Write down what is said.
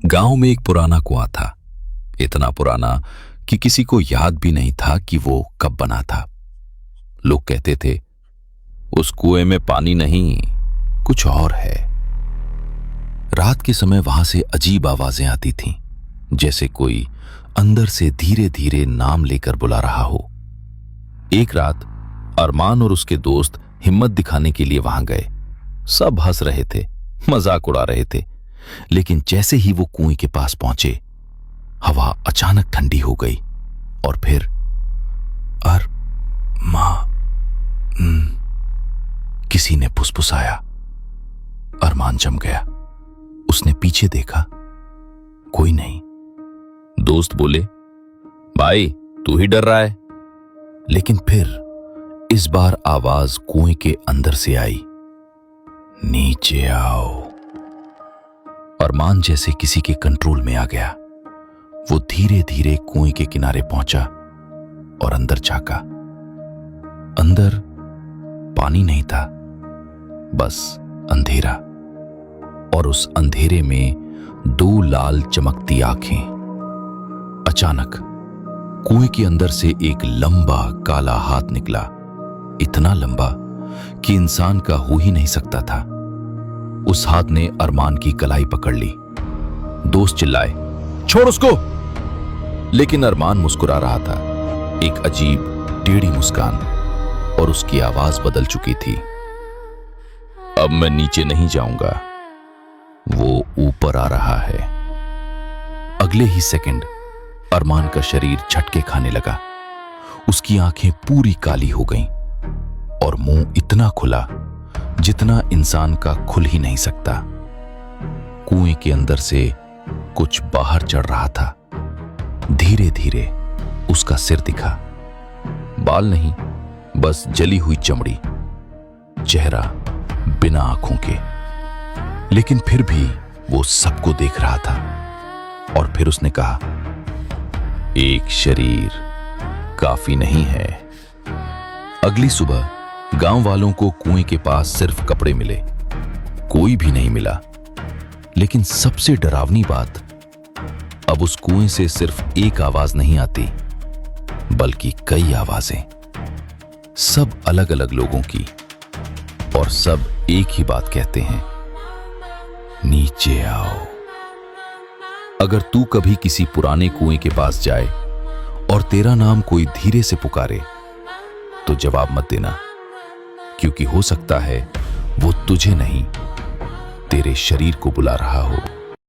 गांव में एक पुराना कुआं था। इतना पुराना कि किसी को याद भी नहीं था कि वो कब बना था। लोग कहते थे, उस कुएं में पानी नहीं, कुछ और है। रात के समय वहां से अजीब आवाजें आती थीं, जैसे कोई अंदर से धीरे धीरे नाम लेकर बुला रहा हो। एक रात अरमान और उसके दोस्त हिम्मत दिखाने के लिए वहां गए। सब हंस रहे थे, मजाक उड़ा रहे थे, लेकिन जैसे ही वो कुएं के पास पहुंचे, हवा अचानक ठंडी हो गई और फिर किसी ने फुसफुसाया। अरमान जम गया। उसने पीछे देखा, कोई नहीं। दोस्त बोले, भाई तू ही डर रहा है। लेकिन फिर इस बार आवाज कुएं के अंदर से आई, नीचे आओ। अरमान जैसे किसी के कंट्रोल में आ गया। वो धीरे धीरे कुएं के किनारे पहुंचा और अंदर झांका। अंदर पानी नहीं था, बस अंधेरा, और उस अंधेरे में दो लाल चमकती आंखें। अचानक कुएं के अंदर से एक लंबा काला हाथ निकला, इतना लंबा कि इंसान का हो ही नहीं सकता था। उस हाथ ने अरमान की कलाई पकड़ ली। दोस्त चिल्लाए, छोड़ उसको। लेकिन अरमान मुस्कुरा रहा था, एक अजीब टेढ़ी मुस्कान, और उसकी आवाज बदल चुकी थी। अब मैं नीचे नहीं जाऊंगा, वो ऊपर आ रहा है। अगले ही सेकंड अरमान का शरीर झटके खाने लगा। उसकी आंखें पूरी काली हो गईं और मुंह इतना खुला जितना इंसान का खुल ही नहीं सकता। कुएं के अंदर से कुछ बाहर चढ़ रहा था। धीरे धीरे उसका सिर दिखा, बाल नहीं, बस जली हुई चमड़ी, चेहरा बिना आंखों के। लेकिन फिर भी वो सबको देख रहा था। और फिर उसने कहा, एक शरीर काफी नहीं है। अगली सुबह गांव वालों को कुएं के पास सिर्फ कपड़े मिले, कोई भी नहीं मिला। लेकिन सबसे डरावनी बात, अब उस कुएं से सिर्फ एक आवाज नहीं आती, बल्कि कई आवाजें, सब अलग अलग लोगों की, और सब एक ही बात कहते हैं, नीचे आओ। अगर तू कभी किसी पुराने कुएं के पास जाए और तेरा नाम कोई धीरे से पुकारे, तो जवाब मत देना, क्योंकि हो सकता है वो तुझे नहीं, तेरे शरीर को बुला रहा हो।